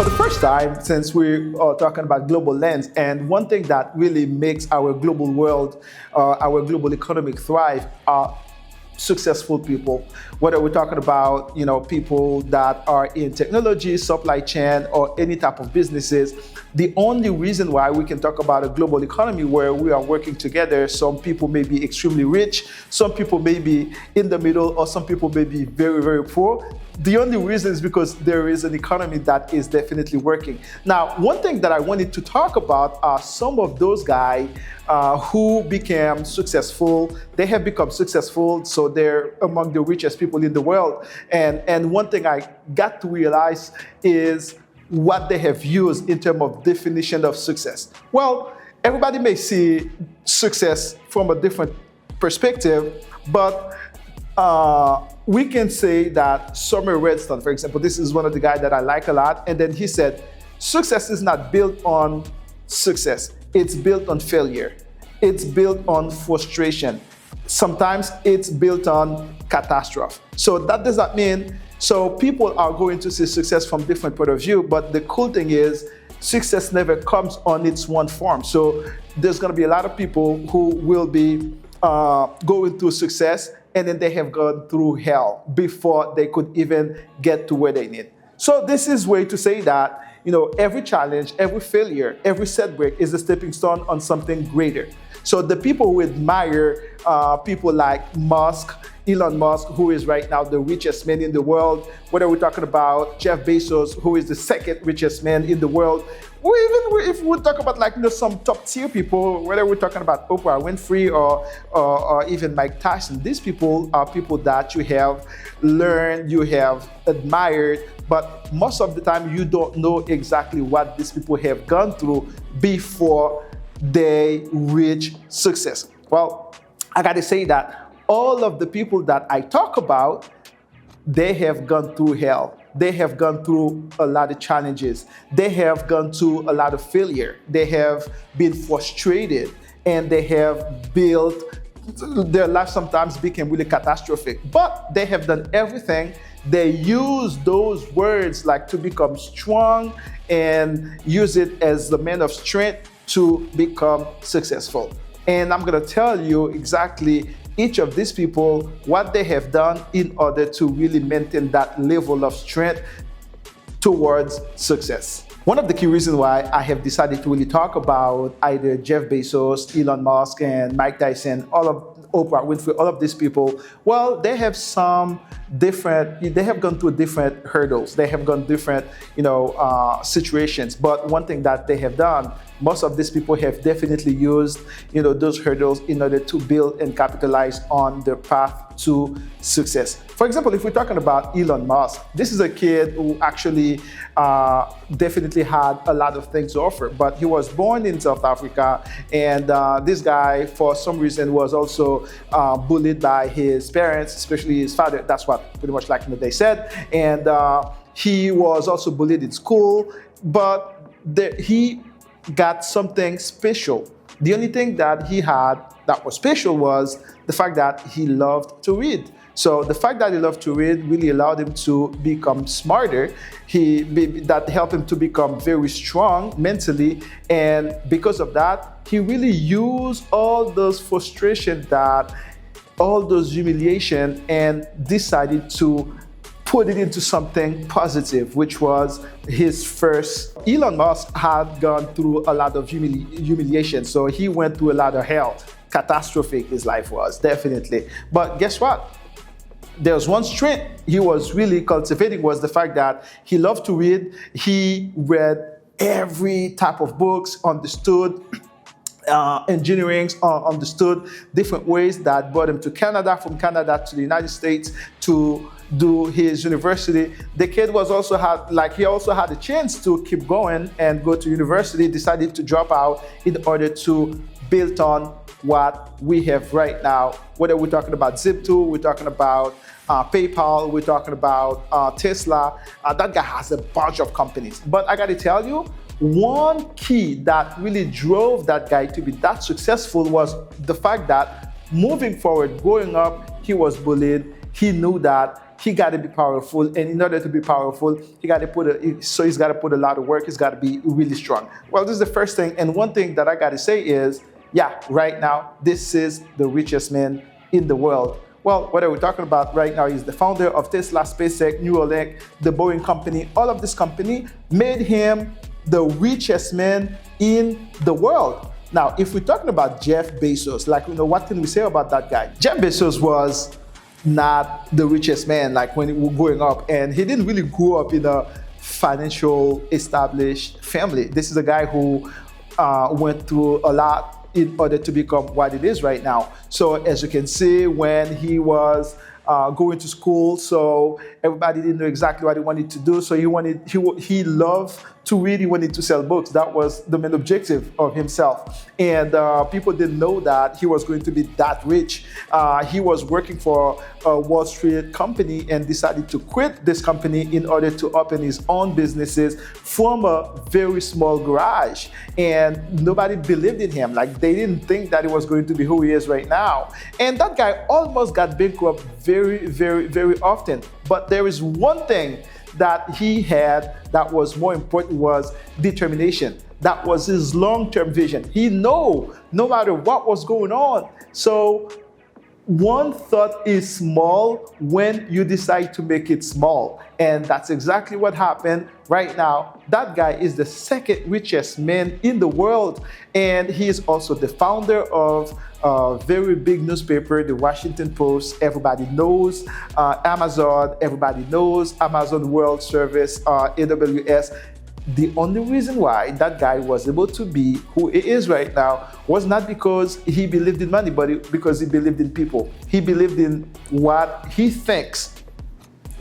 For the first time, since we are talking about global lens, and one thing that really makes our global world, our global economic thrive are successful people. Whether we're talking about, people that are in technology, supply chain, or any type of businesses, the only reason why we can talk about a global economy where we are working together, some people may be extremely rich, some people may be in the middle, or some people may be very, very poor. The only reason is because there is an economy that is definitely working. Now, one thing that I wanted to talk about are some of those guys who became successful. They have become successful, so they're among the richest people in the world. And one thing I got to realize is what they have used in terms of definition of success. Well, everybody may see success from a different perspective, but we can say that Summer Redstone, for example, this is one of the guys that I like a lot, and then he said, success is not built on success, it's built on failure. It's built on frustration. Sometimes it's built on catastrophe. So that does not mean, so people are going to see success from different point of view, but the cool thing is success never comes on its one form. So there's gonna be a lot of people who will be going through success, and then they have gone through hell before they could even get to where they need. So this is way to say that, every challenge, every failure, every setback is a stepping stone on something greater. So the people who admire people like Elon Musk, who is right now the richest man in the world, whether we're talking about Jeff Bezos, who is the second richest man in the world, or even if we talk about some top tier people, whether we're talking about Oprah Winfrey or even Mike Tyson, these people are people that you have learned, you have admired, but most of the time you don't know exactly what these people have gone through before they reach success. Well, I gotta say that all of the people that I talk about, they have gone through hell. They have gone through a lot of challenges. They have gone through a lot of failure. They have been frustrated, and they have built, their life sometimes became really catastrophic, but they have done everything. They use those words to become strong and use it as the man of strength to become successful. And I'm gonna tell you exactly each of these people, what they have done in order to really maintain that level of strength towards success. One of the key reasons why I have decided to really talk about either Jeff Bezos, Elon Musk, and Mike Tyson, all of Oprah Winfrey, all of these people, well, they have they have gone through different hurdles. They have gone different, situations. But one thing that they have done, most of these people have definitely used, those hurdles in order to build and capitalize on their path to success. For example, if we're talking about Elon Musk, this is a kid who actually definitely had a lot of things to offer, but he was born in South Africa, and this guy, for some reason, was also bullied by his parents, especially his father. That's what pretty much they said. And he was also bullied in school, but he got something special. The only thing that he had that was special was the fact that he loved to read. So the fact that he loved to read really allowed him to become smarter. That helped him to become very strong mentally. And because of that, he really used all those frustration, all those humiliation, and decided to put it into something positive, which was his first. Elon Musk had gone through a lot of humiliation, so he went through a lot of hell. Catastrophic his life was, definitely. But guess what? There's one strength he was really cultivating, was the fact that he loved to read. He read every type of books, understood engineering, understood different ways that brought him to Canada, from Canada to the United States to do his university. The kid was also he also had a chance to keep going and go to university, decided to drop out in order to build on what we have right now. Whether we're talking about Zip2, we're talking about PayPal, we're talking about Tesla. That guy has a bunch of companies. But I gotta tell you, one key that really drove that guy to be that successful was the fact that moving forward, growing up, he was bullied. He knew that he got to be powerful, and in order to be powerful, he's got to put a lot of work. He's got to be really strong. Well, this is the first thing, and one thing that I got to say is, yeah, right now, this is the richest man in the world. Well, what are we talking about right now is the founder of Tesla, SpaceX, Neuralink, the Boeing company. All of this company made him the richest man in the world. Now, if we're talking about Jeff Bezos, what can we say about that guy? Jeff Bezos was not the richest man, like when he was growing up, and he didn't really grow up in a financial established family. This is a guy who went through a lot in order to become what it is right now. So as you can see, when he was going to school, so everybody didn't know exactly what he wanted to do. So he loved to read. He wanted to sell books. That was the main objective of himself. And people didn't know that he was going to be that rich. He was working for a Wall Street company and decided to quit this company in order to open his own businesses from a very small garage. And nobody believed in him. Like, they didn't think that he was going to be who he is right now. And that guy almost got bankrupt very, very, very often. But there is one thing that he had that was more important, was determination. That was his long-term vision. He knew no matter what was going on. So one thought is small when you decide to make it small. And that's exactly what happened right now. That guy is the second richest man in the world. And he is also the founder of a very big newspaper, the Washington Post. Everybody knows Amazon. Everybody knows Amazon World Service, AWS. The only reason why that guy was able to be who he is right now was not because he believed in money, but because he believed in people. He believed in what he thinks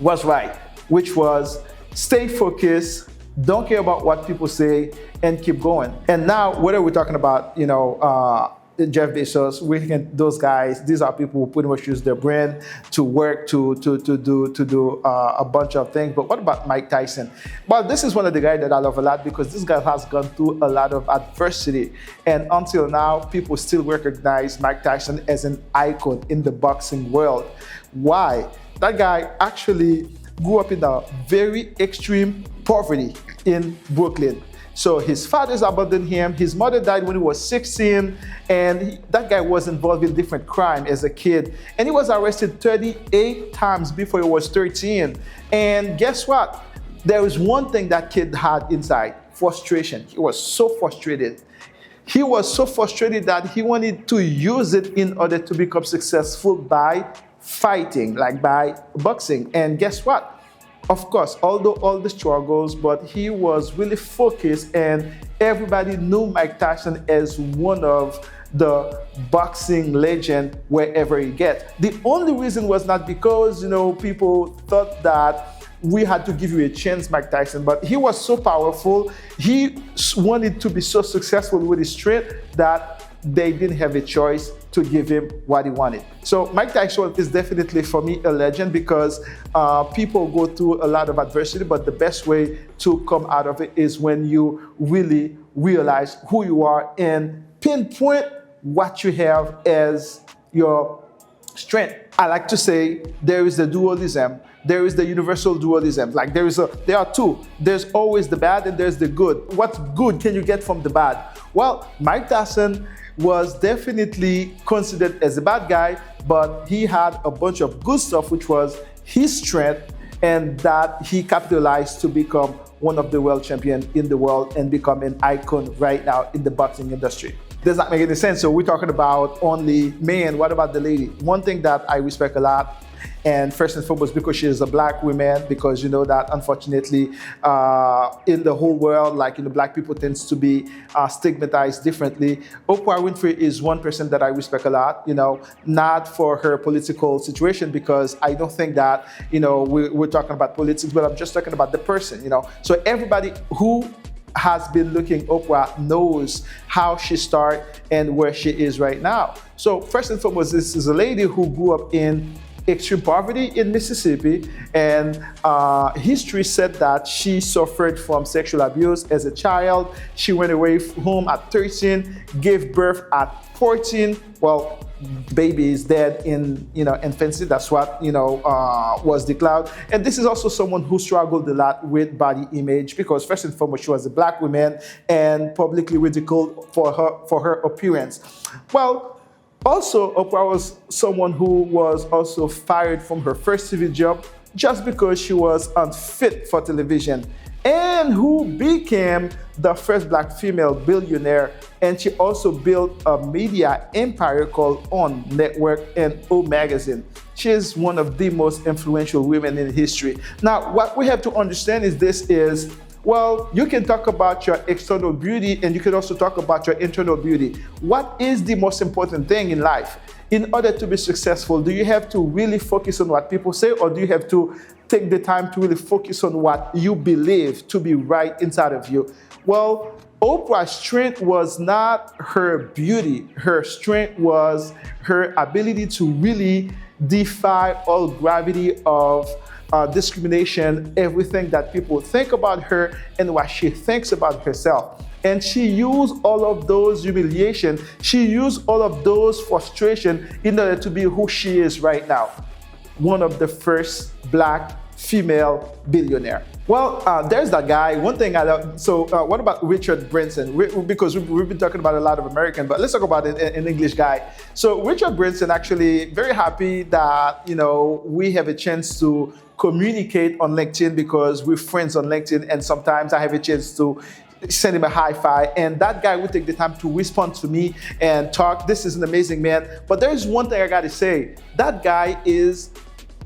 was right, which was stay focused, don't care about what people say, and keep going. And now, whether we're talking about, Jeff Bezos, those guys, these are people who pretty much use their brain to work to do a bunch of things. But what about Mike Tyson? Well, this is one of the guys that I love a lot, because this guy has gone through a lot of adversity. And until now, people still recognize Mike Tyson as an icon in the boxing world. Why? That guy actually grew up in a very extreme poverty in Brooklyn. So his fathers abandoned him. His mother died when he was 16, and that guy was involved in different crime as a kid. And he was arrested 38 times before he was 13. And guess what? There was one thing that kid had inside: frustration. He was so frustrated. He was so frustrated that he wanted to use it in order to become successful by fighting, like by boxing. And guess what? Of course, although all the struggles, but he was really focused, and everybody knew Mike Tyson as one of the boxing legend wherever he gets. The only reason was not because, people thought that we had to give you a chance, Mike Tyson, but he was so powerful. He wanted to be so successful with his strength that they didn't have a choice to give him what he wanted. So Mike Tyson is definitely, for me, a legend, because people go through a lot of adversity, but the best way to come out of it is when you really realize who you are and pinpoint what you have as your strength. I like to say there is the dualism, there is the universal dualism. Like there are two. There's always the bad and there's the good. What good can you get from the bad? Well, Mike Tyson was definitely considered as a bad guy, but he had a bunch of good stuff, which was his strength, and that he capitalized to become one of the world champions in the world and become an icon right now in the boxing industry. Does that make any sense? So we're talking about only men. What about the lady? One thing that I respect a lot, and first and foremost because she is a black woman, because you know that unfortunately in the whole world, black people tends to be stigmatized differently. Oprah Winfrey is one person that I respect a lot, not for her political situation, because I don't think that, we're talking about politics, but I'm just talking about the person, So everybody who has been looking Oprah knows how she started and where she is right now. So first and foremost, this is a lady who grew up in extreme poverty in Mississippi, and history said that she suffered from sexual abuse as a child. She went away from home at 13, gave birth at 14. Well, babies dead in infancy. That's what was declared. And this is also someone who struggled a lot with body image because first and foremost she was a black woman and publicly ridiculed for her appearance. Well, also Oprah was someone who was also fired from her first TV job just because she was unfit for television, and who became the first black female billionaire. And she also built a media empire called On Network and O Magazine. She is one of the most influential women in history. Now, what we have to understand is, well, you can talk about your external beauty and you can also talk about your internal beauty. What is the most important thing in life? In order to be successful, do you have to really focus on what people say, or do you have to take the time to really focus on what you believe to be right inside of you? Well, Oprah's strength was not her beauty. Her strength was her ability to really defy all gravity of discrimination, everything that people think about her and what she thinks about herself. And she used all of those humiliation, she used all of those frustration in order to be who she is right now. One of the first black female billionaire. Well, there's that guy. One thing I love. So what about Richard Branson? Because we've been talking about a lot of American, but let's talk about an English guy. So Richard Branson, actually very happy that we have a chance to communicate on LinkedIn because we're friends on LinkedIn, and sometimes I have a chance to send him a high five, and that guy would take the time to respond to me and talk. This is an amazing man. But there's one thing I got to say. That guy is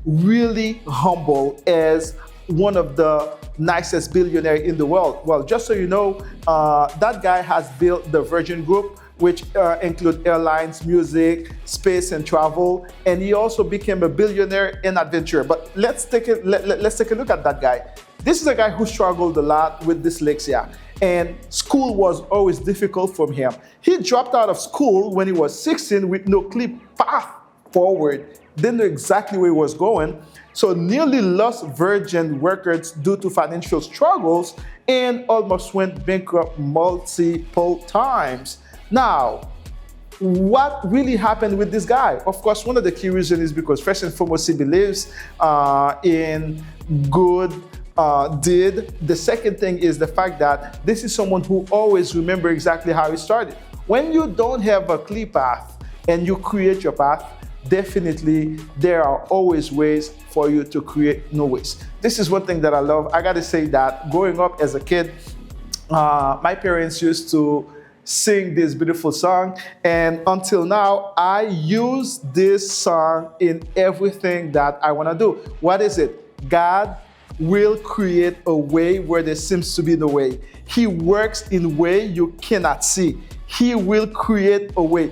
really humble as one of the nicest billionaires in the world. Well, just so you know, that guy has built the Virgin Group, which include airlines, music, space, and travel. And he also became a billionaire in adventure. But let's take a look at that guy. This is a guy who struggled a lot with dyslexia, and school was always difficult for him. He dropped out of school when he was 16 with no clear path forward, didn't know exactly where he was going, so nearly lost Virgin Records due to financial struggles and almost went bankrupt multiple times. Now, what really happened with this guy? Of course, one of the key reasons is because first and foremost, he believes in good deed. The second thing is the fact that this is someone who always remembers exactly how he started. When you don't have a clear path and you create your path, definitely there are always ways for you to create new ways. This is one thing that I love. I gotta say that growing up as a kid, my parents used to sing this beautiful song, and until now I use this song in everything that I want to do. What is it? God will create a way where there seems to be no way. He works in a way you cannot see. He will create a way.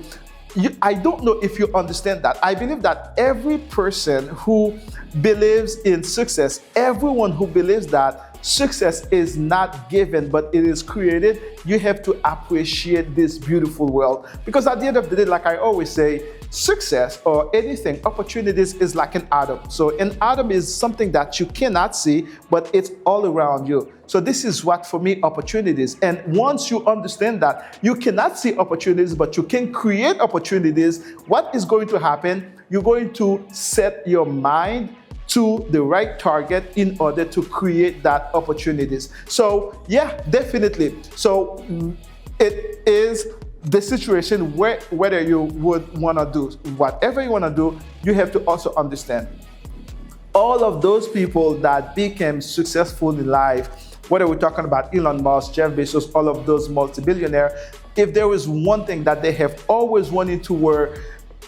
I don't know if you understand that. I believe that every person who believes in success, everyone who believes that success is not given, but it is created, you have to appreciate this beautiful world. Because at the end of the day, like I always say, success or anything, opportunities is like an atom. So an atom is something that you cannot see, but it's all around you. So this is what, for me, opportunities. And once you understand that you cannot see opportunities, but you can create opportunities, what is going to happen? You're going to set your mind to the right target in order to create that opportunities. So yeah, definitely. So it is the situation where whether you would want to do whatever you want to do, you have to also understand all of those people that became successful in life, whether we're talking about Elon Musk, Jeff Bezos, all of those multi-billionaires, if there was one thing that they have always wanted to were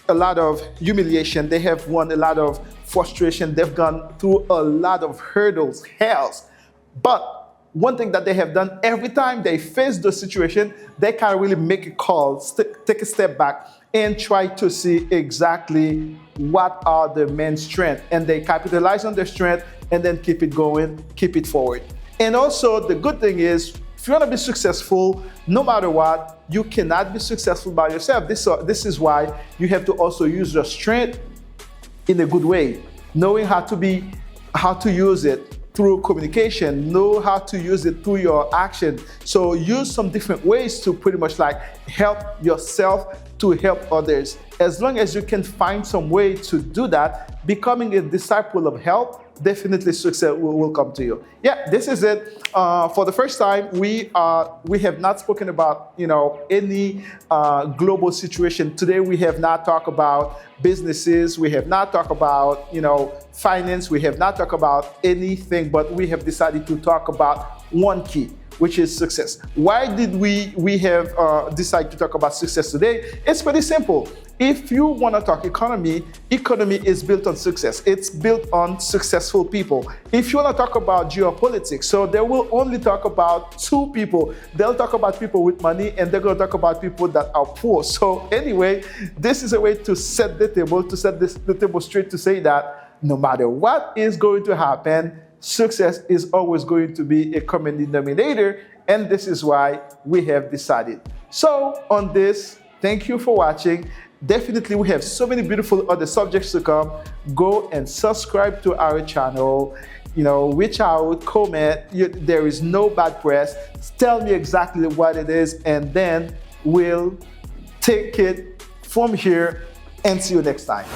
a lot of humiliation, they have won a lot of frustration, they've gone through a lot of hurdles, hells. But one thing that they have done every time they face the situation, they can really make a call, take a step back and try to see exactly what are the main strengths. And they capitalize on their strength and then keep it going, keep it forward. And also the good thing is, if you want to be successful, no matter what, you cannot be successful by yourself. This is why you have to also use your strength in a good way, knowing how to use it through communication, know how to use it through your action. So use some different ways to pretty much like help yourself to help others. As long as you can find some way to do that, becoming a disciple of help, definitely success will come to you. Yeah, this is it. For the first time, we have not spoken about any global situation today. We have not talked about businesses. We have not talked about finance. We have not talked about anything, but we have decided to talk about one key, which is success. Why did we have decided to talk about success today? It's pretty simple. If you want to talk economy is built on success. It's built on successful people. If you want to talk about geopolitics, so they will only talk about two people. They'll talk about people with money, and they're going to talk about people that are poor. So anyway, this is a way to set the table, the table straight, to say that no matter what is going to happen, success is always going to be a common denominator, and this is why we have decided. So on this, thank you for watching. Definitely, we have so many beautiful other subjects to come. Go and subscribe to our channel. Reach out, comment. There is no bad press. Tell me exactly what it is, and then we'll take it from here and see you next time.